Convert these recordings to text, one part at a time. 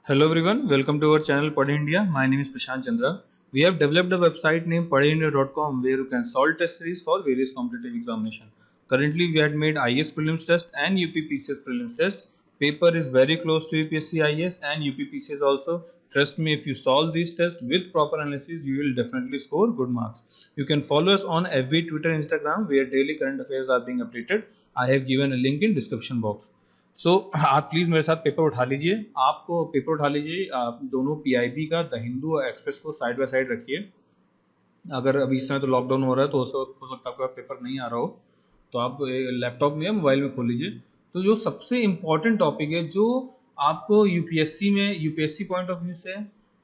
Hello everyone, welcome to our channel Padhe India. My name is Prashant Chandra. We have developed a website named padheindia.com where you can solve test series for various competitive examination. Currently we had made IAS prelims test and UPPCS prelims test. Paper is very close to UPSC IAS and UPPCS also. Trust me, if you solve these tests with proper analysis, you will definitely score good marks. You can follow us on FB, Twitter, Instagram where daily current affairs are being updated. I have given a link in description box. आप please मेरे साथ paper उठा लीजिए। आपको paper उठा लीजिए। आप दोनों पीआईबी का द हिंदू और एक्सप्रेस को साइड बाय साइड रखिए। अगर अभी इस समय तो लॉकडाउन हो रहा है तो हो सकता है आपका पेपर नहीं आ रहा हो, तो आप लैपटॉप में या मोबाइल में खोल लीजिए। तो जो सबसे इम्पॉर्टेंट टॉपिक है जो आपको यूपीएससी पॉइंट ऑफ व्यू से,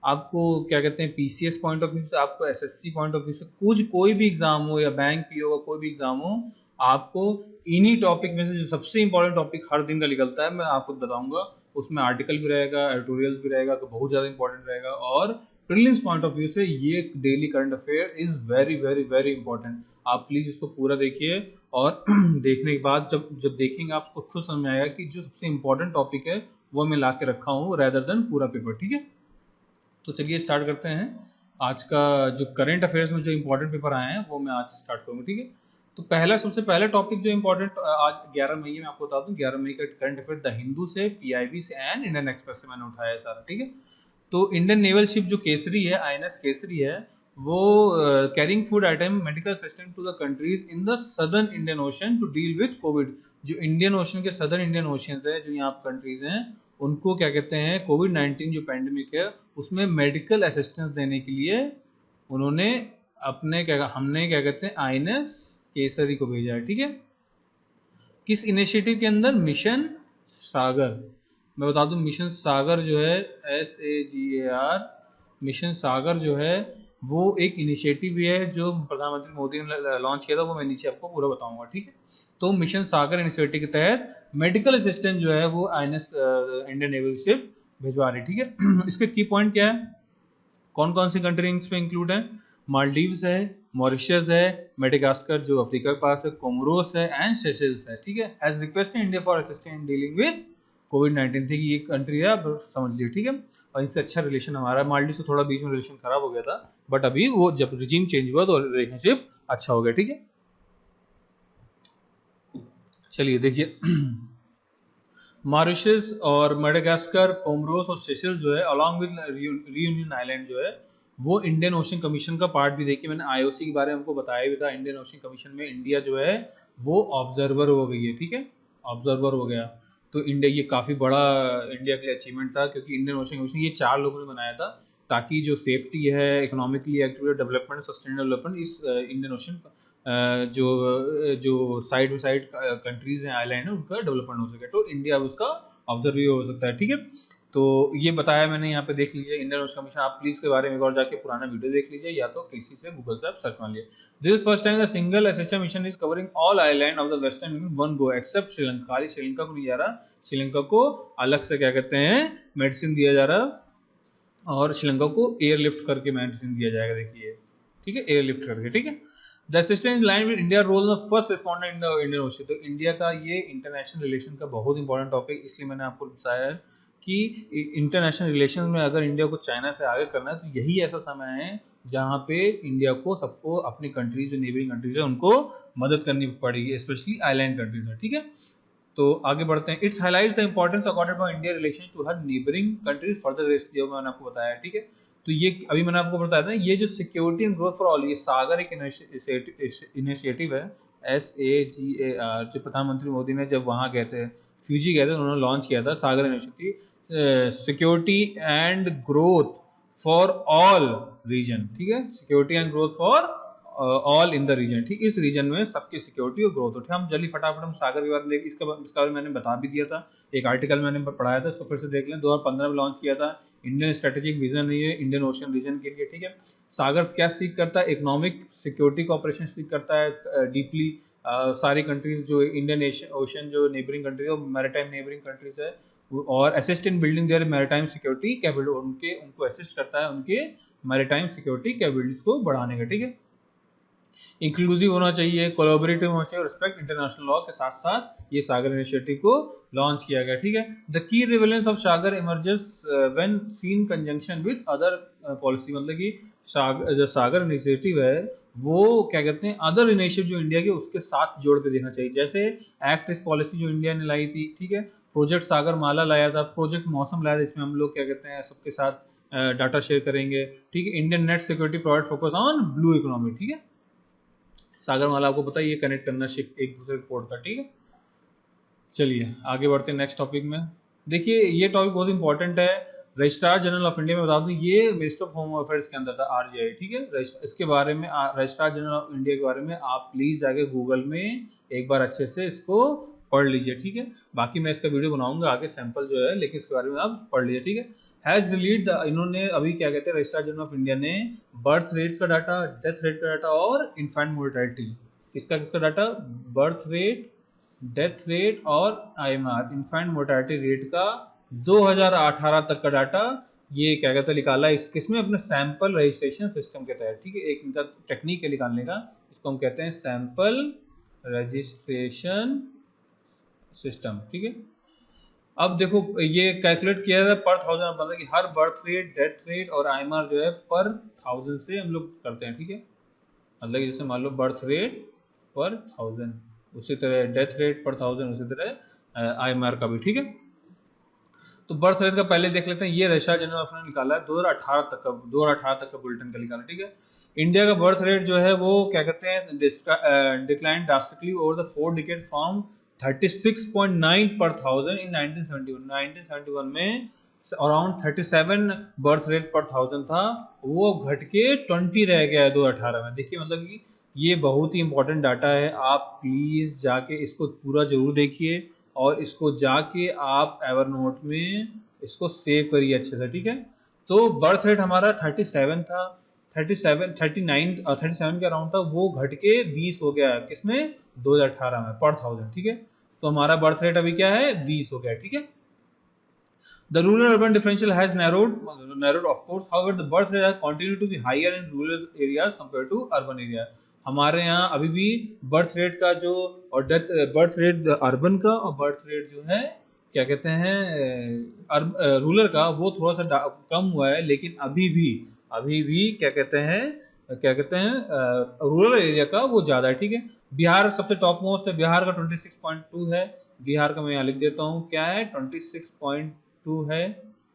आपको क्या कहते हैं पीसीएस पॉइंट ऑफ व्यू से, आपको एसएससी पॉइंट ऑफ व्यू से, कोई भी एग्जाम हो या बैंक पीओ का कोई भी एग्जाम हो, आपको इन्हीं टॉपिक में से जो सबसे इंपॉर्टेंट टॉपिक हर दिन का निकलता है मैं आपको बताऊंगा। उसमें आर्टिकल भी रहेगा, एडिटोरियल्स भी रहेगा, तो बहुत ज़्यादा इंपॉर्टेंट रहेगा। और प्रीलिम्स पॉइंट ऑफ व्यू से ये daily current affair is very very very important. आप प्लीज़ इसको पूरा देखिए और देखने के बाद जब जब देखेंगे आपको खुद समझ में आएगा कि जो सबसे इंपॉर्टेंट टॉपिक है वो मैं ला के रखा हूँ रेदर देन पूरा पेपर। ठीक है, तो चलिए स्टार्ट करते हैं। आज का जो करंट अफेयर्स में जो इंपॉर्टेंट पेपर आए हैं वो मैं आज से स्टार्ट करूँगा। ठीक है, तो सबसे पहला टॉपिक जो इंपॉर्टेंट आज 11 मई में आपको बता दूं, 11 मई का करंट अफेयर द हिंदू से, पीआईबी से एंड इंडियन एक्सप्रेस से मैंने उठाया है सारा। ठीक है, तो इंडियन नेवल शिप जो केसरी है, आईएनएस केसरी है, वो carrying food item medical assistant to the countries in the southern Indian ocean to deal with covid. जो इंडियन ओशन के सदर्न इंडियन ओशन है, जो यहाँ कंट्रीज हैं, उनको क्या कहते हैं कोविड-19 जो पैंडेमिक है उसमें मेडिकल असिस्टेंस देने के लिए उन्होंने हमने क्या कहते हैं आईएनएस केसरी को भेजा है। ठीक है, किस इनिशिएटिव के अंदर? मिशन सागर। मैं बता दूं मिशन सागर जो है SAGAR, मिशन सागर जो है वो एक इनिशिएटिव है जो प्रधानमंत्री मोदी ने लॉन्च किया था, वो मैं नीचे आपको पूरा बताऊंगा। ठीक है, तो मिशन सागर इनिशिएटिव के तहत मेडिकल असिस्टेंट जो है वो आईएनएस इंडियन नेवल शिप भिजवा रही। ठीक है, इसके की पॉइंट क्या है, कौन कौन सी कंट्री इसमें इंक्लूड है? मालदीव्स है, मॉरिशस है, मेडागास्कर जो अफ्रीका के पास है, कोमोरोस है एंड सेशल्स है। ठीक है, as requested India for assistance in dealing with कोविड-19 थी कि ये कंट्री है, आप समझ लीजिए। ठीक है, और इनसे अच्छा रिलेशन हमारा, मालदीव से थोड़ा बीच में रिलेशन खराब हो गया था, बट अभी वो जब रिजीम चेंज हुआ तो रिलेशनशिप अच्छा हो गया। ठीक है, चलिए देखिए मॉरिशस और मेडागास्कर, कोमोरोस और सेशल्स जो है अलॉन्ग विद रियूनियन आइलैंड जो है वो इंडियन ओशन कमीशन का पार्ट भी। देखिए मैंने आईओसी के बारे में आपको बताया भी था, इंडियन ओशन कमीशन में इंडिया जो है वो ऑब्जर्वर हो गई है। ठीक है, ऑब्जर्वर हो गया, तो इंडिया ये काफ़ी बड़ा इंडिया के लिए अचीवमेंट था, क्योंकि इंडियन ओशन कमीशन ये 4 लोगों ने बनाया था ताकि जो सेफ्टी है, economically active development, sustainable development इस इंडियन ओशन जो जो साइड बाई साइड कंट्रीज हैं, आइलैंड है, उनका डेवलपमेंट हो सके, तो इंडिया उसका ऑब्जर्व हो सकता है। ठीक है, तो ये बताया मैंने, यहाँ पे देख लीजिए इंडियन ओशन कमीशन। आप प्लीज के बारे में एक और जाके पुराना वीडियो देख लीजिए, या तो किसी से गूगल से आप सर्च मान लीजिए। This is first time the single assistant mission is covering all island of the western one go except Sri Lanka. खाली श्रीलंका को नहीं जा रहा, श्रीलंका को अलग से क्या कहते हैं मेडिसिन दिया जा रहा, और श्रीलंका को एयरलिफ्ट करके मेडिसिन दिया जाएगा। देखिए, ठीक है, एयरलिफ्ट करके। ठीक है, the assistant line with India role the first respondent in the Indian ocean. तो इंडिया का ये इंटरनेशनल रिलेशन का बहुत इंपॉर्टेंट टॉपिक, इसलिए मैंने आपको बताया कि इंटरनेशनल रिलेशन में अगर इंडिया को चाइना से आगे करना है तो यही ऐसा समय है जहाँ पे इंडिया को सबको अपनी कंट्रीज जो नेबरिंग कंट्रीज है उनको मदद करनी पड़ेगी, स्पेशली आइलैंड कंट्रीज में। ठीक है, तो आगे बढ़ते हैं। It's highlights the importance accorded by India relation to her neighbouring countries for the rest, जो मैंने आपको बताया। ठीक है, तो ये अभी मैंने आपको बताया था, ये जो security and growth for all, ये सागर एक इनिशिएटिव है SAGAR, जो प्रधानमंत्री मोदी ने जब वहाँ गए थे, फ्यूजी गए थे, उन्होंने लॉन्च किया था SAGAR initiative, security and growth for all region. ठीक है, security and growth for all in the region. ठीक, इस रीजन में सबकी सिक्योरिटी और ग्रोथ होती है। हम जल्दी फटाफट हम सागर के बारे में देख, इसका बारे में मैंने बता भी दिया था, एक आर्टिकल मैंने पढ़ाया था, इसको फिर से देख लें। 2015 में लॉन्च किया था, इंडियन स्ट्रेटेजिक विजन है ये इंडियन ओशन रीजन के लिए। ठीक है, सागर क्या सीख करता है? इकोनॉमिक सिक्योरिटी कॉपरेशन सीख करता है डीपली। सारी कंट्रीज जो इंडियन ओशन जो नेबरिंग कंट्रीज है, मैरीटाइम नेबरिंग कंट्रीज है, और assist in building their maritime security capability, उनको असिस्ट करता है उनके मैरीटाइम सिक्योरिटी कैपेबिलिटीज को बढ़ाने का। ठीक है, इंक्लूसिव होना चाहिए, कोलैबोरेटिव होना चाहिए, रिस्पेक्ट इंटरनेशनल लॉ के साथ साथ ये सागर इनिशिएटिव को लॉन्च किया गया। ठीक है, the key relevance of SAGAR emerges when seen conjunction with other policy, मतलब कि जो सागर इनिशिएटिव है वो क्या कहते हैं अदर इनिशिएटिव जो इंडिया के उसके साथ जोड़ के देखना चाहिए। जैसे एक्ट इस पॉलिसी जो इंडिया ने लाई थी, ठीक है, प्रोजेक्ट सागर माला लाया था, प्रोजेक्ट मौसम लाया था, इसमें हम लोग क्या कहते हैं सबके साथ डाटा शेयर करेंगे। ठीक है, Indian net security provide focus on blue economy. ठीक है, सागरमाला आपको पता है ये कनेक्ट करना एक दूसरे पोर्ट का। ठीक है, चलिए आगे बढ़ते हैं नेक्स्ट टॉपिक में। देखिए ये टॉपिक बहुत इंपॉर्टेंट है। रजिस्ट्रार जनरल ऑफ इंडिया में बता दूं ये मिनिस्टर ऑफ होम अफेयर्स के अंदर था, आरजीआई। ठीक है, इसके बारे में रजिस्ट्रार जनरल ऑफ इंडिया के बारे में आप प्लीज जाके गूगल में एक बार अच्छे से इसको पढ़ लीजिए। ठीक है, बाकी मैं इसका वीडियो बनाऊंगा आगे सैंपल जो है, लेकिन इसके बारे में आप पढ़ लीजिए। ठीक है, हैज डिलीट इन्होंने अभी क्या कहते हैं रजिस्ट्रार जनरल ऑफ इंडिया ने बर्थ रेट का डाटा, डेथ रेट का डाटा और इन्फेंट मोर्टेलिटी, किसका किसका data, birth rate, death rate और आईएमआर इन्फेंट मोर्टेलिटी रेट का 2018 तक का डाटा ये क्या कहते हैं निकाला है इस किसमें अपने सैंपल रजिस्ट्रेशन सिस्टम के तहत। ठीक है, एक इनका टेक्निक है निकालने का, इसको हम कहते हैं सैंपल रजिस्ट्रेशन सिस्टम। ठीक है, अब देखो ये कैलकुलेट किया है पर थाउजेंड, मतलब कि हर बर्थ रेट, डेथ रेट और आईएमआर जो है पर थाउजेंड से हम लोग करते हैं। ठीक है, मतलब कि जैसे मान लो बर्थ रेट पर थाउजेंड, उसी तरह डेथ रेट पर थाउजेंड, उसी तरह आईएमआर का भी। ठीक है, तो बर्थ रेट का पहले देख लेते हैं। ये रजिस्ट्रार जनरल ऑफ इंडिया ने निकाला है 2018 तक का, 2018 तक का बुलेटिन का निकाला। ठीक है, इंडिया का बर्थ रेट जो है वो क्या कहते हैं decline drastically over the 4 decade from 36.9 पर थाउजेंड इन 1971। 1971 में अराउंड 37 बर्थ रेट पर थाउजेंड था, वो घट के 20 रह गया है 2018 में। देखिए मतलब कि ये बहुत ही इंपॉर्टेंट डाटा है, आप प्लीज जाके इसको पूरा जरूर देखिए और इसको जाके आप एवरनोट में इसको सेव करिए अच्छे से। ठीक है, तो बर्थ रेट हमारा 37 था, 37 39 37 के अराउंड था, वो घट के 20 हो गया किसमें, 2018 में पर थाउजेंड। ठीक है, तो हमारा बर्थ रेट अभी क्या है, 20 हो गया। ठीक है, the rural urban differential has narrowed of course, however the birth rate has continued to be higher in rural areas compared to urban area। हमारे यहाँ अभी भी बर्थ रेट का जो और डेथ बर्थ रेट अर्बन का और बर्थ रेट जो है क्या कहते हैं रूरल का वो थोड़ा सा कम हुआ है, लेकिन अभी भी क्या कहते हैं रूरल एरिया का वो ज़्यादा है। ठीक है, बिहार सबसे टॉप मोस्ट है, बिहार का 26.2 है। बिहार का मैं यहाँ लिख देता हूँ क्या है, 26.2 है।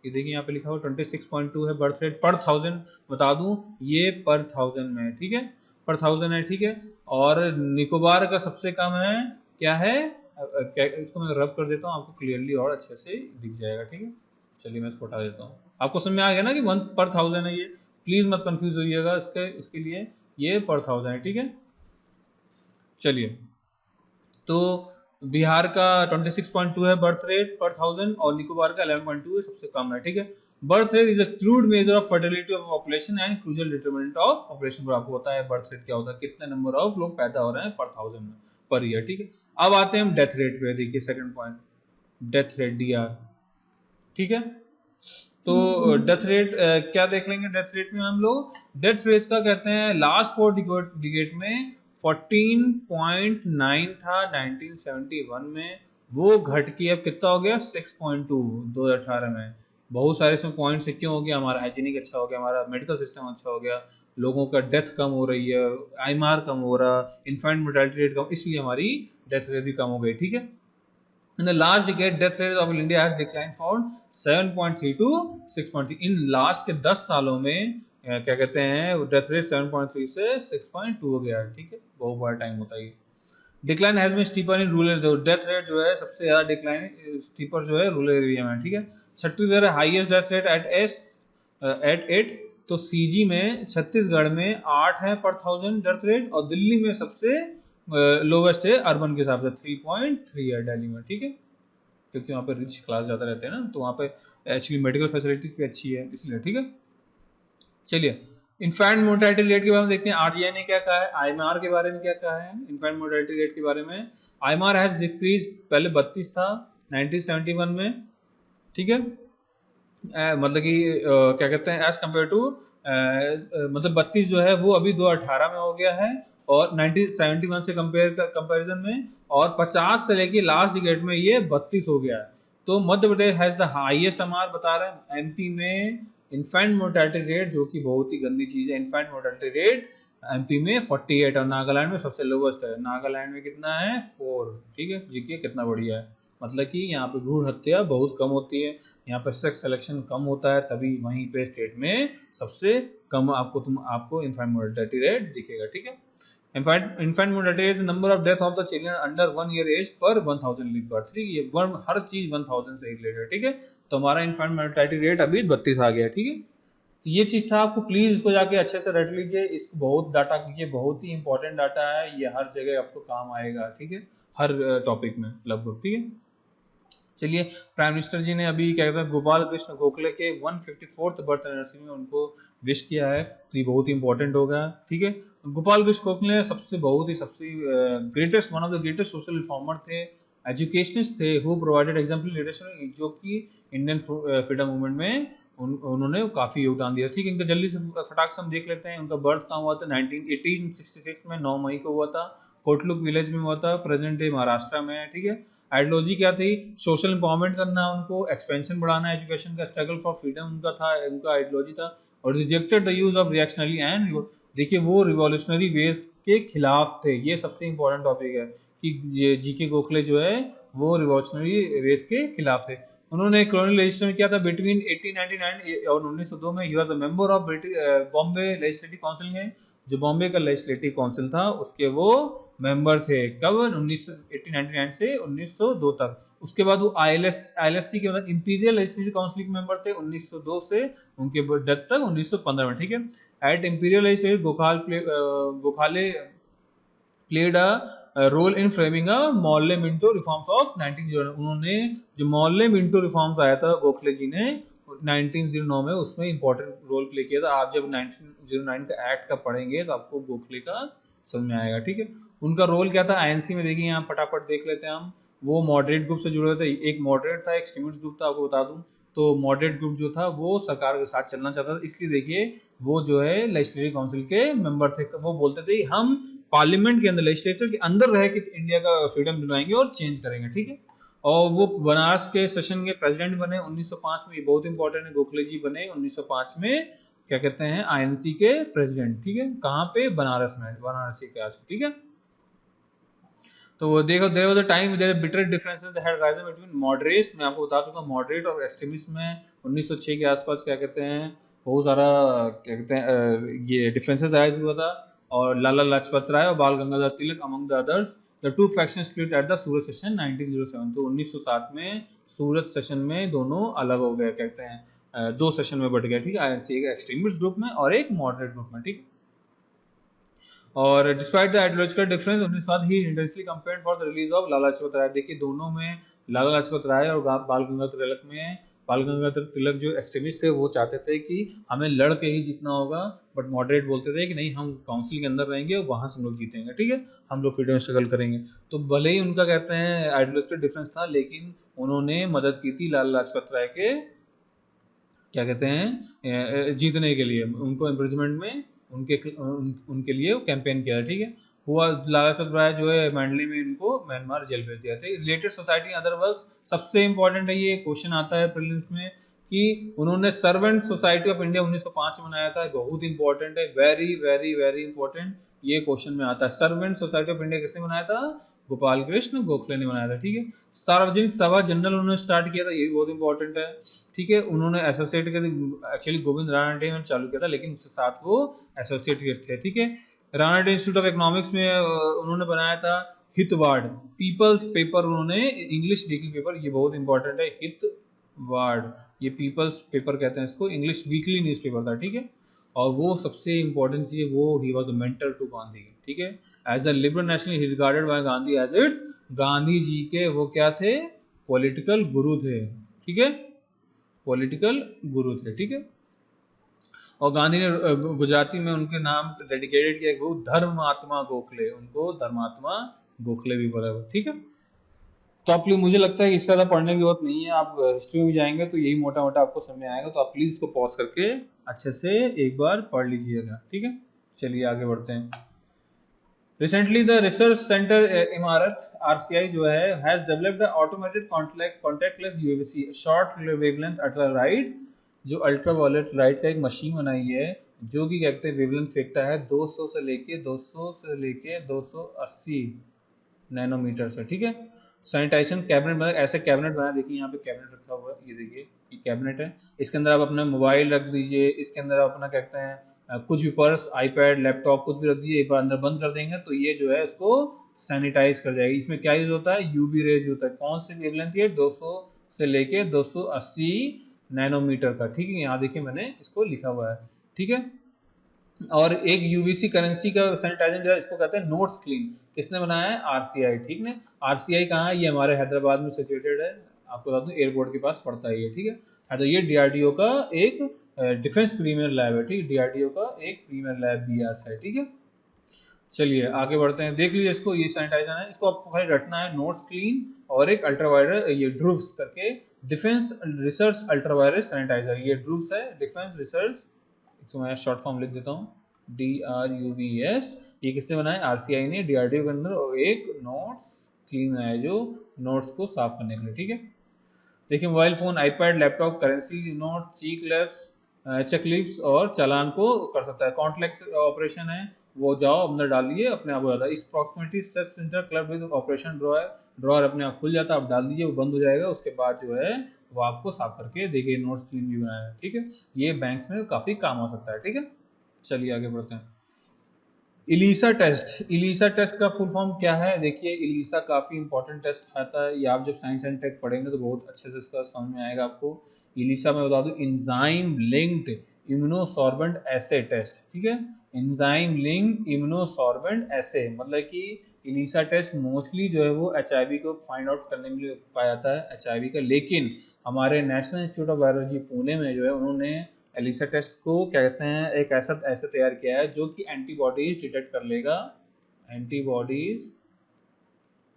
ये देखिए यहाँ पे लिखा हुआ 26.2 है बर्थ रेट पर थाउजेंड, बता दूं ये पर थाउजेंड में है। ठीक है, पर थाउजेंड है। ठीक है, और निकोबार का सबसे कम है, क्या है, इसको मैं रब कर देता हूँ आपको क्लियरली और अच्छे से दिख जाएगा। ठीक है, चलिए मैं इसको हटा देता हूँ, आपको समझ में आ गया ना कि 1 पर थाउजेंड है ये, प्लीज मत कंफ्यूज होइएगा इसके लिए, ये पर थाउजेंड है। ठीक है, चलिए तो बिहार का 26.2 है बर्थ रेट पर थाउजेंड और निकोबार का 11.2 है, सबसे कम है। ठीक है, birth rate is a crude measure of fertility of population and crucial determinant of population. पर आपको पता है बर्थ रेट क्या होता है, कितने नंबर ऑफ लोग पैदा हो रहे हैं पर थाउजेंड में पर ईयर। ठीक है, अब आते हैं हम डेथ रेट पे। देखिए second point, death rate DR. ठीक है, तो डेथ रेट क्या देख लेंगे, डेथ रेट में हम लोग डेथ रेट का कहते हैं लास्ट 4 डिकेड में 14.9 था 1971 में, वो घट के अब कितना हो गया 6.2 2018 में। बहुत सारे इसमें पॉइंट्स है, क्यों हो गया, हमारा हाइजीनिक अच्छा हो गया, हमारा मेडिकल सिस्टम अच्छा हो गया, लोगों का डेथ कम हो रही है, आईएमआर कम हो रहा, इन्फेंट मोर्टेलिटी रेट कम, इसलिए हमारी डेथ रेट भी कम हो गई। ठीक है, in the last decade death rate of India has declined from 7.3 to 6.3। In last के 10 सालों में क्या कहते हैं डेथ रेट 7.3 से 6.2 हो गया है। ठीक है, बहुत बड़ा टाइम होता है ये। Decline has been steeper in rural, जो डेथ रेट जो है सबसे ज्यादा डिक्लाइन स्टीपर जो है रूरल एरिया में। ठीक है, Chhattisgarh highest death rate at 8, तो सीजी में छत्तीसगढ़ में 8 है पर थाउजेंड डेथ रेट, और दिल्ली में सबसे लोवेस्ट है अर्बन के हिसाब से 3.3 है दिल्ली में। ठीक है, क्योंकि वहाँ पे रिच क्लास ज़्यादा रहते हैं ना, तो वहाँ पे एक्चुअली मेडिकल फैसिलिटीज भी अच्छी है इसलिए। ठीक है, चलिए इन्फेंट मोर्टेलिटी रेट के बारे में देखते हैं, आरजीआई ने क्या कहा है, आईएमआर के बारे में क्या कहा है, इन्फेंट मोर्टेलिटी रेट के बारे में। आईएमआर हैज डिक्रीज, पहले 32 था 1971 में। ठीक है, मतलब कि क्या कहते हैं एज कम्पेयर टू मतलब 32 जो है वो अभी 2018 में हो गया है, और 1971 से कंपैरिजन में, और 50 से लेके लास्ट डिकेड में ये 32 हो गया है। तो Madhya Pradesh has the highest, हमारा बता रहे हैं एमपी में इन्फेंट मोर्टेलिटी रेट, जो कि बहुत ही गंदी चीज है। इन्फेंट मोर्टेलिटी रेट एमपी में 48 और नागालैंड में सबसे लोवेस्ट है। नागालैंड में कितना है 4, ठीक है। जीके कितना बढ़िया है, मतलब कि यहाँ पे भ्रूण हत्या बहुत कम होती है, यहाँ पे सेक्स सिलेक्शन कम होता है, तभी वहीं पे स्टेट में सबसे कम आपको इन्फेंट मोर्टेलिटी रेट दिखेगा, ठीक है। infant mortality is the number of death of the children under 1 year age per 1000 live birth, ठीक है। ये हर चीज 1000 से रिलेटेड है, ठीक है। तो हमारा इन्फेंट मोर्टेलिटी रेट अभी 32 आ गया, ठीक है। तो ये चीज था, आपको प्लीज इसको जाके अच्छे से रट लीजिए, इसको बहुत डाटा कीजिए, बहुत ही इंपॉर्टेंट डाटा है ये, हर जगह आपको काम आएगा, ठीक है, हर टॉपिक में लगभग, ठीक है। चलिए, प्राइम मिनिस्टर जी ने अभी क्या कहते हैं गोपाल कृष्ण गोखले के 154th बर्थ एनिवर्सरी में उनको विश किया है, तो ये बहुत ही इंपॉर्टेंट होगा, ठीक है। गोपाल कृष्ण गोखले सबसे greatest, one of the greatest social reformer थे, एजुकेशनिस्ट थे, हु प्रोवाइडेड एग्जाम्पल लीडरशिप, जो कि इंडियन फ्रीडम मूवमेंट में उन्होंने काफ़ी योगदान दिया, ठीक है। इनका जल्दी से फटाक से हम देख लेते हैं, उनका बर्थ कहाँ हुआ था, 1866 में 9 मई को हुआ था, कोटलुक विलेज में हुआ था, प्रेजेंट डे महाराष्ट्र में है, ठीक है। आइडियोलॉजी क्या थी, सोशल एम्पावरमेंट करना, उनको एक्सपेंशन बढ़ाना एजुकेशन का, स्ट्रगल फॉर फ्रीडम उनका था, उनका आइडियोलॉजी था, और rejected the use of reactionary and, देखिए वो रिवॉल्यूशनरी वेज के खिलाफ थे, ये सबसे इंपॉर्टेंट टॉपिक है कि जीके गोखले जो है वो रिवॉल्यूशनरी वेज के खिलाफ थे। उन्होंने कॉलोनियल लेजिस्लेशन किया था बिटवीन 1899 और 1902 में। He was a member of Bombay legislative council में, जो बॉम्बे का लेजिस्लेटिव काउंसिल था उसके वो मेंबर थे, कब 1899 से 1902 तक। उसके बाद वो आईएलएससी के मतलब इंपीरियल लेजिस्लेटिव काउंसिल के मेंबर थे 1902 से उनके डेथ तक 1915 में, ठीक है। At imperial legislative Gokhale played a role in framing a Morley Minto reforms of 1909। उन्होंने जो मॉर्ले मिंटो रिफॉर्म्स आया था गोखले जी ने 1909 में, उसमें इंपॉर्टेंट रोल प्ले किया था। आप जब 1909 का एक्ट का पढ़ेंगे तो आपको गोखले का समझ में आएगा, ठीक है। उनका रोल क्या था आईएनसी में, देखिए यहाँ फटाफट देख लेते हैं हम। वो मॉडरेट ग्रुप से जुड़े थे, एक मॉडरेट था, एक एक्सट्रीमिस्ट ग्रुप था, आपको बता दूं। तो मॉडरेट ग्रुप जो था वो सरकार के साथ चलना चाहता था, इसलिए देखिए वो जो है लेजिस्लेटिव काउंसिल के मेंबर थे। वो बोलते थे हम पार्लियामेंट के अंदर, लेजिस्लेचर के अंदर रह के इंडिया का फ्रीडम दिलवाएंगे और चेंज करेंगे, ठीक है। और वो बनारस के सेशन के प्रेसिडेंट बने 1905 में, ये बहुत इंपॉर्टेंट है। गोखले जी बने 1905 में क्या कहते हैं आईएनसी के प्रेसिडेंट, ठीक है। कहाँ पे, बनारस में, वाराणसी के आस, ठीक है। तो देखो there was a time there bitter differences had risen between moderates, मैं आपको बता चुका मॉडरेट और एक्सट्रीमिस्ट में 1906 के आसपास क्या कहते हैं बहुत सारा क्या कहते हैं ये डिफरेंसेस राइज हुआ था। और लाला लाजपत राय और Bal Gangadhar Tilak among the others, the two faction split at the Surat session 1907। तो 1907 में सूरत सेशन में दोनों अलग हो गए, कहते हैं दो सेशन में बढ़ गए, ठीक है। आईएनसी एक एक्सट्रीमिस्ट ग्रुप में और एक मॉडरेट ग्रुप में, ठीक है। और डिस्पाइट द आइडियोलॉजिकल डिफरेंस, उनके साथ ही intensely compared for the release of Lala Lajpat Rai. देखिए दोनों में, लाला लाजपत राय और बाल गंगाधर तिलक में, बाल गंगाधर तिलक जो एक्सट्रीमिस्ट थे वो चाहते थे कि हमें लड़ के ही जीतना होगा, बट मॉडरेट बोलते थे कि नहीं, हम काउंसिल के अंदर रहेंगे और वहां से हम लोग जीतेंगे, ठीक है, हम लोग फ्रीडम स्ट्रगल करेंगे। तो भले ही उनका कहते हैं आइडियोलॉजिकल डिफरेंस था, लेकिन उन्होंने मदद की थी लाला लाजपत राय के क्या कहते हैं जीतने के लिए, उनको इम्प्रिजमेंट में उनके लिए कैंपेन किया, ठीक है। हुआ लाला लाजपत राय जो है मंडली में इनको म्यांमार जेल भेज दिया था। रिलेटेड सोसाइटी अदर वर्क्स, सबसे इंपॉर्टेंट है, ये क्वेश्चन आता है प्रीलिम्स में कि उन्होंने सर्वेंट सोसाइटी ऑफ इंडिया 1905 में बनाया था, बहुत इंपॉर्टेंट है, वेरी वेरी वेरी इंपॉर्टेंट, ये क्वेश्चन में आता है। सर्वेंट सोसाइटी ऑफ इंडिया किसने बनाया था, गोपाल कृष्ण गोखले ने बनाया था, ठीक है। सार्वजनिक सभा जनरल उन्होंने स्टार्ट किया था, ये भी बहुत इंपॉर्टेंट है, ठीक है। उन्होंने एसोसिएट एक्चुअली गोविंद रानडे में चालू किया था, लेकिन उसके साथ वो एसोसिएट थे, ठीक है। रानडे इंस्टीट्यूट ऑफ इकोनॉमिक्स में उन्होंने बनाया था हितवाड़ पीपल्स पेपर, उन्होंने इंग्लिश वीकली पेपर, ये बहुत इंपॉर्टेंट है, हितवाड़, ये पीपल्स पेपर कहते हैं इसको, इंग्लिश वीकली न्यूज पेपर था, ठीक है। और वो सबसे इंपॉर्टेंट चीज है, वो he was a mentor to Gandhi, ठीक है। As a liberal national he regarded by Gandhi as its, Gandhi ji के वो क्या थे, पॉलिटिकल गुरु थे, ठीक है, पॉलिटिकल गुरु थे, ठीक है। और गांधी ने गुजराती में उनके नाम डेडिकेटेड किया, वो धर्मात्मा गोखले, उनको धर्मात्मा गोखले भी बोला, ठीक है। तो आप लोग, मुझे लगता है कि इससे ज़्यादा पढ़ने की जरूरत नहीं है, आप हिस्ट्री में जाएंगे तो यही मोटा मोटा आपको समझ में आएगा, तो आप प्लीज़ इसको पॉज करके अच्छे से एक बार पढ़ लीजिएगा, ठीक है। चलिए आगे बढ़ते हैं। रिसेंटली द रिसर्च सेंटर इमारत आरसीआई जो है has developed automated contactless UVC short wavelength ultra right, जो अल्ट्रा वायलेट लाइट का एक मशीन बनाई है जो कि कहते हैं वेवलेंथ फेंकता है 200 से लेके 280 नैनोमीटर से, ठीक है। सैनिटाइजेशन कैबिनेट मतलब ऐसे कैबिनेट बनाया, देखिए यहाँ पे कैबिनेट रखा हुआ है, ये देखिए ये कैबिनेट है, इसके अंदर आप अपना मोबाइल रख दीजिए, इसके अंदर आप अपना कहते हैं कुछ भी पर्स आईपैड लैपटॉप कुछ भी रख दीजिए, एक बार अंदर बंद कर देंगे तो ये जो है इसको सैनिटाइज कर जाएगी। इसमें क्या यूज होता है, यूवी रेज होता है। कौन सी वेवलेंथ है, 200 से लेके 280 नैनोमीटर का, ठीक है। यहाँ देखिए मैंने इसको लिखा हुआ है, ठीक है। और एक यूवीसी करेंसी का सैनिटाइजर जो है इसको कहते हैं नोट्स क्लीन, किसने बनाया है, आरसीआई, ठीक है। आरसीआई कहाँ है, ये हमारे हैदराबाद में सिचुएटेड है, आपको बता दूं एयरपोर्ट के पास पड़ता है ये, ठीक है। हाँ, तो ये डीआरडीओ का एक डिफेंस प्रीमियर लैब है, ठीक है, डीआरडीओ का एक प्रीमियर लैब भी है, ठीक है। चलिए आगे बढ़ते हैं, देख लीजिए इसको, ये सैनिटाइजर है, इसको आपको खाली रटना है, नोट्स क्लीन और एक अल्ट्रावायलेट, ये ड्रूव्स करके डिफेंस रिसर्च अल्ट्रावायलेट सैनिटाइजर, ये ड्रूव्स है डिफेंस रिसर्च, तो मैं शॉर्ट फॉर्म लिख देता हूँ, DRUVS। ये किसने बनाया, आरसीआई ने, डीआरडीओ के अंदर, और एक नोट्स क्लीन है जो नोट्स को साफ करने के लिए, ठीक है। देखिए mobile phone iPad laptop currency note checklist और चालान को कर सकता है। कॉन्टैक्ट ऑपरेशन है, वो जाओ अंदर डालिए अपने आप हो जाता है। इस proximity search centre club with operation dryer अपने आप खुल जाता है, आप डाल दीजिए वो बंद हो जाएगा, उसके बाद जो है वो आपको साफ करके देखिए नोट्स क्लीन भी बनाया है, ठीक है। ये बैंक में काफ़ी काम आ सकता है, ठीक है। चलिए आगे बढ़ते हैं। इलीसा टेस्ट, इलीसा टेस्ट का फुल फॉर्म क्या है, देखिए इलीसा काफ़ी इंपॉर्टेंट टेस्ट आता है, ये आप जब साइंस एंड टेक पढ़ेंगे तो बहुत अच्छे से इसका समझ में आएगा आपको। इलीसा मैं बता दूं, इंजाइम लिंक्ड इम्यूनोसॉर्बेंट एसे टेस्ट, ठीक है। इंजाइम लिंक्ड इम्यूनोसॉर्बेंट एसे मतलब कि इलीसा टेस्ट मोस्टली जो है वो एचआईवी को फाइंड आउट करने के लिए पाया जाता है, एचआईवी का। लेकिन हमारे national institute of virology Pune में जो है उन्होंने एलिसा टेस्ट को क्या कहते हैं, एक ऐसा ऐसे तैयार किया है जो कि एंटीबॉडीज डिटेक्ट कर लेगा, एंटीबॉडीज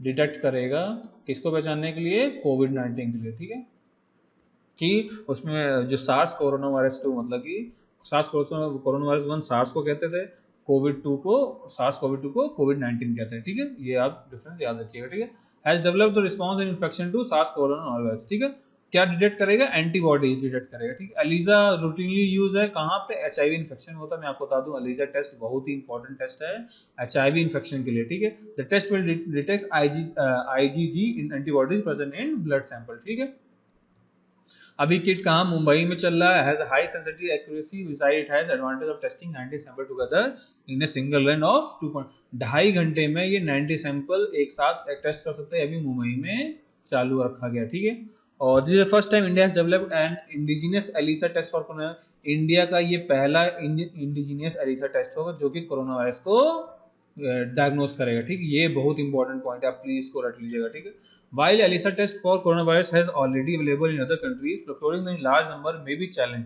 डिटेक्ट करेगा, किसको पहचानने के लिए, कोविड-19 के लिए, ठीक है। कि उसमें जो सार्स कोरोना वायरस 2 मतलब कि सार्स कोरोना वायरस 1 सार्स को कहते थे, कोविड 2 को कोविड-19 कहते हैं, ठीक है। ये आप डिफरेंस याद रखिएगा, ठीक है। Has developed the response in infection to SARS corona virus, ठीक है। क्या डिटेक्ट करेगा, एंटीबॉडीज डिटेक्ट करेगा, ठीक है। एलिसा रूटीनली यूज है कहाँ पे, एचआईवी इन्फेक्शन होता है। मैं आपको बता दूं एलिसा टेस्ट बहुत ही इंपॉर्टेंट टेस्ट है एचआईवी इन्फेक्शन के लिए, ठीक है। The test will detect IgG in antibodies present in blood sample, ठीक है। अभी किट कहाँ, मुंबई में चल रहा है, has high sensitive accuracy beside it has advantage of testing 90 sample together in a single run of 2.5 घंटे में ये 90 सैंपल एक साथ टेस्ट कर सकते हैं, अभी मुंबई में चालू रखा गया, ठीक है। और this is first time India has developed an indigenous ELISA test for corona, India का ये पहला इंडिजिनियस एलिसा टेस्ट होगा जो कि कोरोना वायरस को डायग्नोस करेगा, ठीक है। ये बहुत इंपॉर्टेंट पॉइंट है, आप प्लीज इसको रट लीजिएगा, ठीक है। While ELISA test for corona virus has already available in other countries, procuring in large number may be challenge.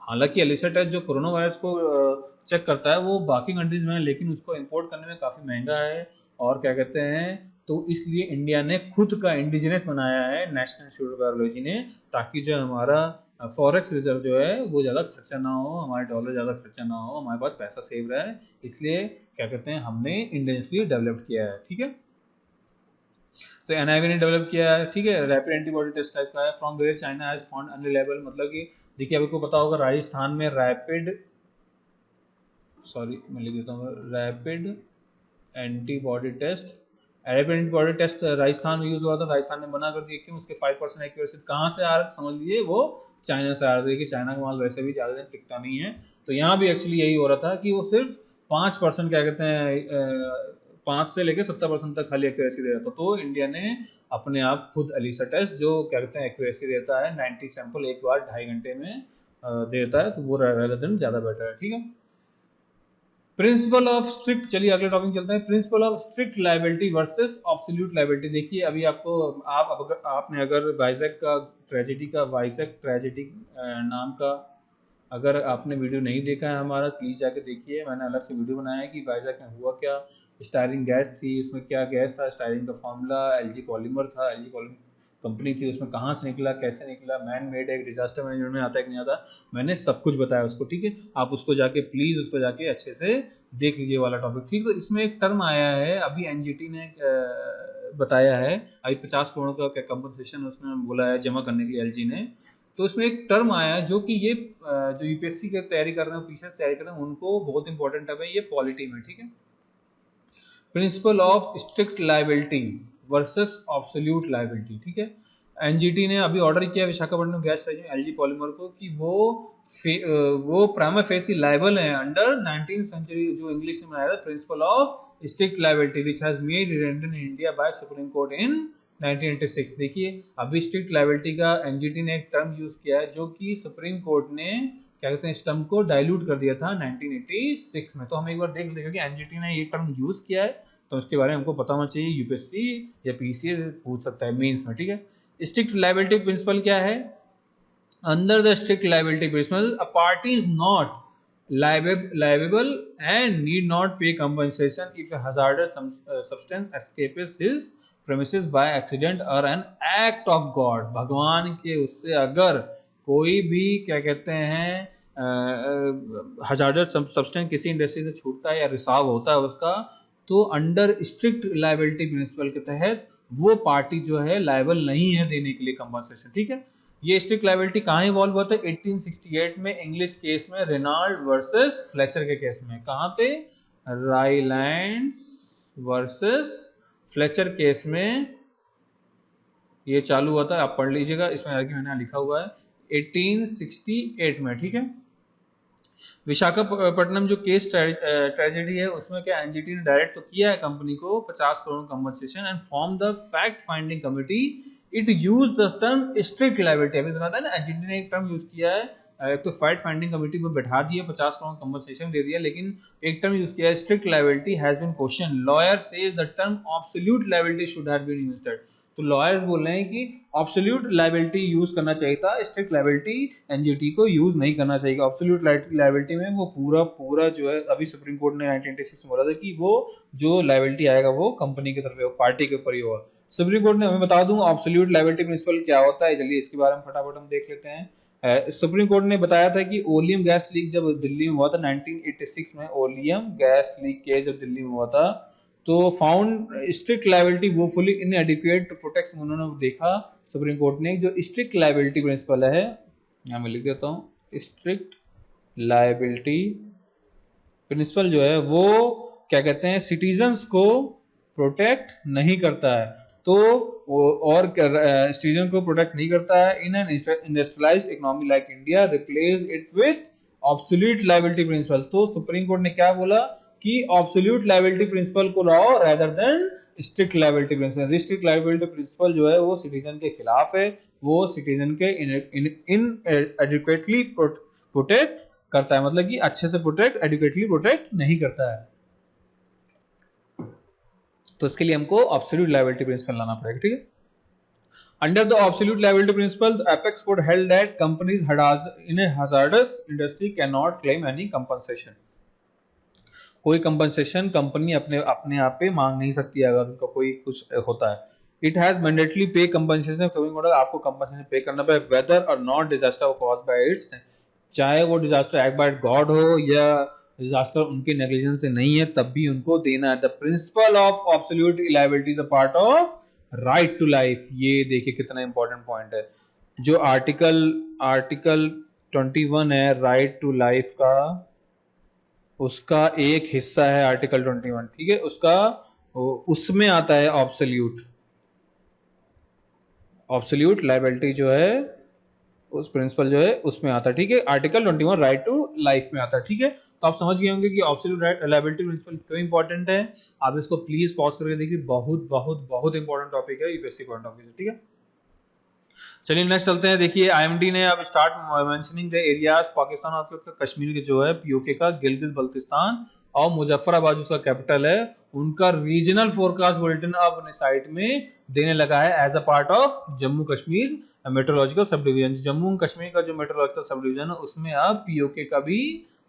हालांकि एलिसा टेस्ट जो कोरोना वायरस को चेक करता है वो बाकी कंट्रीज में है, लेकिन उसको इंपोर्ट करने में काफ़ी महंगा है, और क्या कहते हैं, तो इसलिए इंडिया ने खुद का इंडिजिनस बनाया है नेशनल इंस्टीट्यूट ऑफ वायरोलॉजी ने, ताकि जो हमारा फॉरेक्स रिजर्व जो है वो ज़्यादा खर्चा ना हो, हमारे डॉलर ज़्यादा खर्चा ना हो, हमारे पास पैसा सेव रहे, इसलिए क्या कहते हैं हमने इंडियसली डेवलप किया है, ठीक है। तो एनआईवी ने डेवलप किया है, ठीक है। रैपिड एंटीबॉडी टेस्ट टाइप का है, from where China has found unreliable, मतलब कि देखिए आपको पता होगा राजस्थान में मैं लिख देता हूँ, rapid antibody test, rapid antibody test Rajasthan में यूज हो रहा था, राजस्थान ने मना कर दिया, क्यों, उसके 5% एक्यूरेसी कहाँ से आ रहा था, समझ लीजिए वो चाइना से आ रहा था, कि चाइना का माल वैसे भी ज़्यादा दिन टिकता नहीं है। तो यहाँ भी एक्चुअली यही हो रहा था कि वो सिर्फ 5% क्या कहते हैं 5 से लेकर 70% तक खाली एक्यूरेसी दे रहा था, तो इंडिया ने अपने आप खुद एलिसा टेस्ट जो क्या कहते हैं एक्यूरेसी देता है 90 सैंपल एक बार 2.5 घंटे में देता है, तो वो रेदर देन ज़्यादा बेटर है, ठीक है। प्रिंसिपल ऑफ स्ट्रिक्ट, चलिए अगले टॉपिक चलते हैं, principal of strict liability versus absolute liability. देखिए अभी आपको आपने अगर वाइजैक ट्रेजेडी नाम का अगर आपने वीडियो नहीं देखा है हमारा, प्लीज़ जाके देखिए, मैंने अलग से वीडियो बनाया है कि वाइजैक में हुआ क्या। स्टायरिन गैस थी, उसमें क्या गैस था, स्टायरिन का फॉर्मूला, एलजी पॉलीमर था, एलजी पॉलीमर कंपनी थी उसमें कहाँ से निकला, कैसे निकला, मैन मेड है, डिजास्टर मैनेजमेंट में आता है कि नहीं आता, मैंने सब कुछ बताया उसको, ठीक है। आप उसको जाके प्लीज उसको जाके अच्छे से देख लीजिए वाला टॉपिक, ठीक। तो इसमें एक टर्म आया है अभी एनजीटी ने बताया है, अभी 50 करोड़ का कंपनसेशन उसने बोला है जमा करने के लिए एलजी ने। तो इसमें एक टर्म आया है जो कि ये जो यूपीएससी की तैयारी कर रहे हैं, पीसीएस तैयारी कर रहे हैं, उनको बहुत इंपॉर्टेंट टर्म है ये पॉलिटी में, ठीक है। Principal of strict liability versus absolute liability, ठीक है। एनजीटी ने अभी ऑर्डर किया विशाखापट्टनम गैस एलजी पॉलीमर को कि वो प्राइमा फेसी लायबल है अंडर 19th सेंचुरी, जो इंग्लिश ने बनाया था, principle of strict liability which has made redundant in India by Supreme Court in 1986। देखिए अभी स्ट्रिक्ट लाइबिलिटी का एनजीटी ने एक टर्म यूज किया है जो कि सुप्रीम कोर्ट ने क्या कहते हैं इस टर्म को डाइल्यूट कर दिया था 1986 में। तो हम एक बार देख लेते हैं कि एनजीटी ने ये टर्म यूज किया है, तो उसके बारे में हमको पता होना चाहिए, यूपीएससी या पीसीएस पूछ सकता है मेंस में, ठीक है। स्ट्रिक्ट लाइबिलिटी प्रिंसिपल क्या है? Under the strict liability principle a party is not liable and need not pay compensation if a hazardous substance escapes his premises by accident or an act of God। भगवान के उससे अगर कोई भी क्या कहते हैं hazardous substance किसी इंडस्ट्री से छूटता है या रिसाव होता है उसका, तो अंडर स्ट्रिक्ट लाइबिलिटी प्रिंसिपल के तहत वो पार्टी जो है लायबल नहीं है देने के लिए कंपनसेशन, ठीक है। ये स्ट्रिक्ट लाइबिलिटी कहाँ इवॉल्व हुआ था? 1868 में इंग्लिश केस में रेनाल्ड वर्सेस फ्लेचर के केस में। कहाँ पे? राइलैंड्स वर्सेस फ्लेचर केस में ये चालू हुआ था, आप पढ़ लीजिएगा, इसमें मैंने लिखा हुआ है 1868 में, ठीक है। विशाखापट्टनम जो केस ट्रेजेडी है उसमें क्या एनजीटी ने डायरेक्ट तो किया है कंपनी को 50 crore compensation and form the fact finding committee. It use the term strict liability, अभी बताया ना एनजीटी ने एक टर्म यूज किया है, एक तो फैक्ट फाइंडिंग कमिटी में बैठा दिया, 50 करोड़ कंपनसेशन दे दिया, लेकिन एक टर्म यूज किया है strict liability has been question, lawyer says the term absolute liability should have been used. तो लॉयर्स बोल रहे हैं कि एब्सोल्यूट लाइबिलिटी यूज करना चाहिए था, स्ट्रिक्ट लाइबिलिटी एनजीटी को यूज नहीं करना चाहिए। एब्सोल्यूट लाइबिलिटी में वो पूरा जो है अभी सुप्रीम कोर्ट ने 1986 में बोला था कि वो जो लाइबिलिटी आएगा वो कंपनी की तरफ पार्टी के ऊपर ही होगा। सुप्रीम कोर्ट ने, हमें बता दूं एब्सोल्यूट लाइबिलिटी प्रिंसिपल क्या होता है, चलिए इसके बारे में फटाफट हम देख लेते हैं। सुप्रीम कोर्ट ने बताया था कि ओलियम गैस लीक जब दिल्ली में हुआ था 1986 में, ओलियम गैस लीक केस जब दिल्ली में हुआ था तो फाउंड स्ट्रिक्ट लाइबिलिटी वो फुली इनएडिक्वेट टू प्रोटेक्ट, उन्होंने देखा सुप्रीम कोर्ट ने जो स्ट्रिक्ट लाइबिलिटी प्रिंसिपल है, यहाँ मैं लिख देता हूँ, स्ट्रिक्ट लाइबिलिटी प्रिंसिपल जो है वो क्या कहते हैं सिटीजन्स को प्रोटेक्ट नहीं करता है, तो और सिटीजन को प्रोटेक्ट नहीं करता है in an industrialised economy like India, replace it with absolute liability principle. तो सुप्रीम कोर्ट ने क्या बोला कि ऑब्सोल्यूट लाइबिलिटी प्रिंसिपल को लाओ rather than strict liability principle. Strict liability principle जो है वो सिटीजन के खिलाफ है, वो सिटीजन के इनएडिक्वेटली प्रोटेक्ट करता है, मतलब कि अच्छे से एडुकेटली प्रोटेक्ट नहीं करता है। तो इसके लिए हमको ऑब्सोल्यूट लायबिलिटी प्रिंसिपल लाना पड़ेगा, ठीक है। Under the absolute liability principle the apex court held that companies in a hazardous industry can not claim any compensation. कोई कंपनसेशन कंपनी अपने आप पे मांग नहीं सकती अगर उनका कोई कुछ होता है। इट हैज मैंडेटली पे कंपनसेशन, आपको कंपनसेशन पे करना पड़ेगा वेदर और not disaster caused by it's, चाहे वो डिजास्टर एक्ट बाय गॉड हो या डिजास्टर उनके नेग्लिजेंस से नहीं है तब भी उनको देना है। The principle of absolute liability is a part of right to life. ये देखिए कितना इंपॉर्टेंट पॉइंट है, जो आर्टिकल 21 है राइट टू लाइफ का, उसका एक हिस्सा है आर्टिकल 21, ठीक है, उसका उसमें आता है ऑब्सोल्यूट लायबिलिटी जो है उस प्रिंसिपल जो है उसमें आता है, ठीक है, आर्टिकल 21 राइट टू लाइफ में आता है, ठीक है। तो आप समझ गए होंगे कि ऑब्सोल्यूट लायबिलिटी प्रिंसिपल क्यों इंपॉर्टेंट है। आप इसको प्लीज पॉज करके देखिए, बहुत बहुत बहुत इंपॉर्टेंट टॉपिक है यूपीएससी पॉइंट ऑफ व्यू से, ठीक है। चलिए नेक्स्ट चलते हैं। देखिए आईएमडी ने अब start mentioning the areas Pakistan और कश्मीर के जो है पीओके का, गिलगित बल्तिस्तान और मुजफ्फराबाद जिसका कैपिटल है, उनका रीजनल फोरकास्ट बुलेटिन अब अपने साइट में देने लगा है as a part of Jammu Kashmir meteorological sub division. Jammu Kashmir का जो मेट्रोलॉजिकल सब डिवीजन है उसमें अब पीओके का भी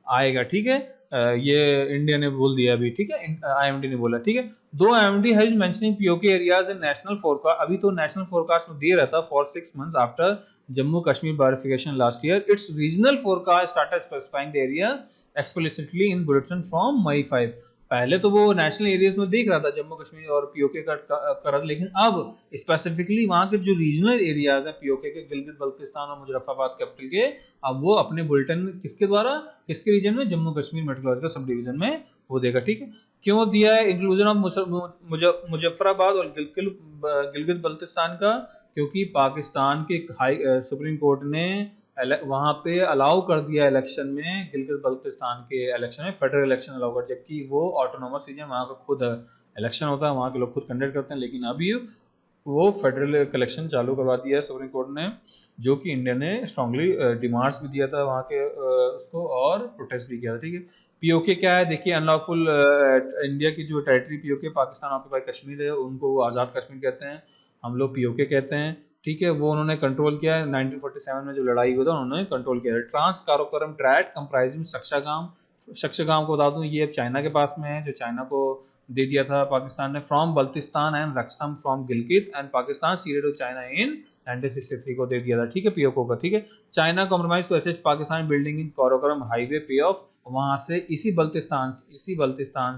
आएगा, ठीक है। ये इंडिया ने बोल दिया अभी, ठीक है, IMD ने बोला, ठीक है। दो IMD has mentioning POK areas in national forecast, अभी तो नेशनल फोरकास्ट में दे रहा था for 6 months after Jammu Kashmir bifurcation last year, its regional forecast started specifying the areas explicitly in bulletin from May 5। पहले तो वो नेशनल एरियाज में देख रहा था जम्मू कश्मीर और POK का कर रहा था, लेकिन अब स्पेसिफिकली वहाँ के जो रीजनल एरियाज हैं POK के, गिलगित बल्तिस्तान और मुजफ्फराबाद कैपिटल के, अब वो अपने बुलेटिन किसके द्वारा, किसके रीजन में, Jammu Kashmir meteorological sub division में वो देगा, ठीक है। क्यों दिया है इंक्लूजन ऑफ मुजफ्फराबाद और गिलगित बल्तिस्तान का? क्योंकि पाकिस्तान के हाई सुप्रीम कोर्ट ने वहां पे अलाउ कर दिया इलेक्शन में, गिलगित बल्तिस्तान के इलेक्शन में फेडरल इलेक्शन अलाउ कर, जबकि वो ऑटोनोमस रीजन, वहाँ का खुद इलेक्शन होता है, वहाँ के लोग खुद कंडक्ट करते हैं, लेकिन अभी वो फेडरल कलेक्शन चालू करवा दिया है सुप्रीम कोर्ट ने, जो कि इंडिया ने स्ट्रांगली डिमांड्स भी दिया था वहाँ के उसको, और प्रोटेस्ट भी किया था, ठीक है। POK क्या है देखिए, अनलॉफुल इंडिया की जो territory POK, Pakistan occupied Kashmir है, उनको आज़ाद कश्मीर कहते हैं, हम लोग POK कहते हैं, ठीक है। वो उन्होंने कंट्रोल किया है 1947 में, जब लड़ाई हुई था उन्होंने कंट्रोल किया है। ट्रांस काराकोरम ट्रैक्ट कंप्राइजिंग सक्शागाम, सक्शागाम को बता दूं ये अब चाइना के पास में है, जो चाइना को दे दिया था पाकिस्तान ने, from Baltistan and Raskam from Gilgit, and Pakistan ceded to China in 1963 को दे दिया था, ठीक है, POK का, ठीक है। China compromise to assist Pakistan building in Karakoram highway पे ऑफ, वहां से इसी बल्तिस्तान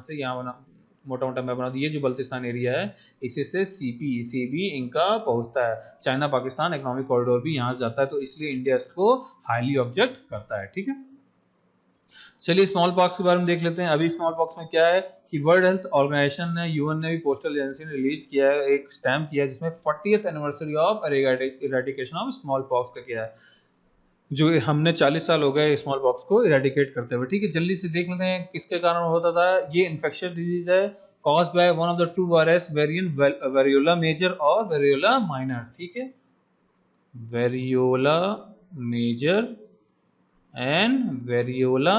से यहाँ बना, मोटा मोटा मैं बना दिया, जो बल्तिस्तान एरिया है इसी से CP-ECB इनका पहुंचता है, चाइना पाकिस्तान इकोनॉमिक कॉरिडोर भी यहाँ से जाता है, तो इसलिए इंडिया इसको हाईली ऑब्जेक्ट करता है, ठीक है। चलिए स्मॉल पॉक्स के बारे में देख लेते हैं। अभी स्मॉल पॉक्स में क्या है कि वर्ल्ड हेल्थ ऑर्गेनाइजेशन ने, UN ने भी, पोस्टल एजेंसी ने रिलीज किया है, एक स्टैम्प किया है जिसमें 40th anniversary of eradication of small pox का किया है, जो हमने 40 साल हो गए स्मॉल पॉक्स को इरेडिकेट करते हुए, ठीक है। जल्दी से देख लेते हैं किसके कारण होता था। ये इन्फेक्शियस डिजीज है caused by one of the two virus variant, variola major और variola minor, ठीक है, variola major and variola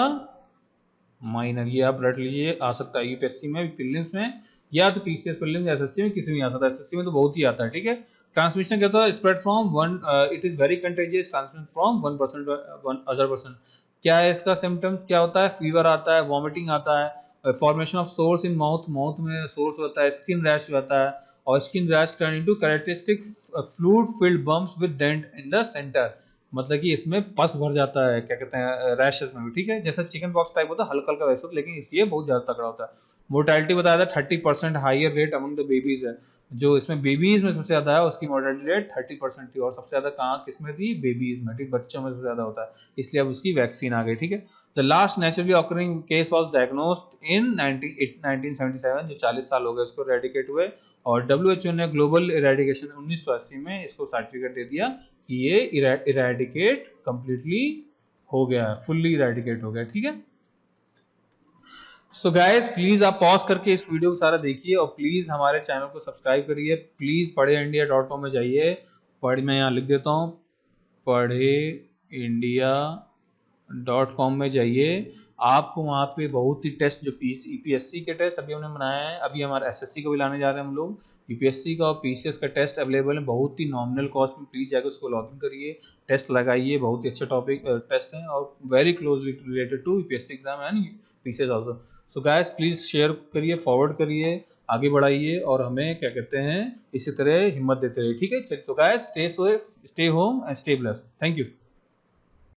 minor, ये आप रट लीजिए, आ सकता है UPSC में, प्रीलिम्स में, या तो PCS प्रीलिम्स, SSC में, किसी में आ सकता है, SSC में तो बहुत ही आता है, ठीक है। ट्रांसमिशन क्या होता है, spread from one, it is very contagious, transmission from 1% one other person. क्या है इसका सिम्टम्स, क्या होता है, फीवर आता है, वॉमिटिंग आता है, formation of sores in mouth, mouth में सोर्स होता है, स्किन रैश होता है, और skin rash turn into characteristic fluid filled bumps with dent in the centre, मतलब कि इसमें पस भर जाता है, क्या कहते हैं, रैशेस में भी, ठीक है, जैसा चिकन पॉक्स टाइप होता है, हल्का हल्का वैसे, लेकिन इसलिए बहुत ज्यादा तगड़ा होता है। मोर्टेलिटी बताया था 30% higher rate among the babies है, जो इसमें बेबीज में सबसे ज्यादा है, उसकी मोर्टेलिटी रेट 30% थी, और सबसे ज्यादा कहाँ किसमें थी, बेबीज में, ठीक, बच्चों में सबसे ज्यादा होता है, इसलिए अब उसकी वैक्सीन आ गई, ठीक है। The last naturally occurring case was diagnosed in 1977, जो 40 साल हो गए उसको रेडिकेट हुए, और WHO ने ग्लोबल इरेडिकेशन 1980 में इसको सर्टिफिकेट दे दिया कि ये इरेडिकेट कंप्लीटली हो गया है, फुल्ली इरेडिकेट हो गया, ठीक है। सो गाइस प्लीज आप पॉज करके इस वीडियो को सारा देखिए, और प्लीज हमारे चैनल को सब्सक्राइब करिए, प्लीज पढ़ेइंडिया.com में जाइए, मैं यहाँ लिख देता हूँ, पढ़ेइंडिया.com में जाइए, आपको वहाँ पे बहुत ही टेस्ट, जो UPSC के टेस्ट अभी हमने बनाया है, अभी हमारे SSC को भी लाने जा रहे हैं हम लोग, UPSC का और PCS का टेस्ट अवेलेबल है, बहुत ही नॉमिनल कॉस्ट में, प्लीज जाकर उसको लॉगिन करिए, टेस्ट लगाइए, बहुत ही अच्छे टॉपिक टेस्ट हैं, और very closely related to UPSC exam and PCS also. So guys please share करिए, फॉरवर्ड करिए, आगे बढ़ाइए, और हमें क्या कहते हैं इसी तरह हिम्मत देते रहिए, ठीक है। चलिए तो guys stay safe, stay home and stay blessed, thank you.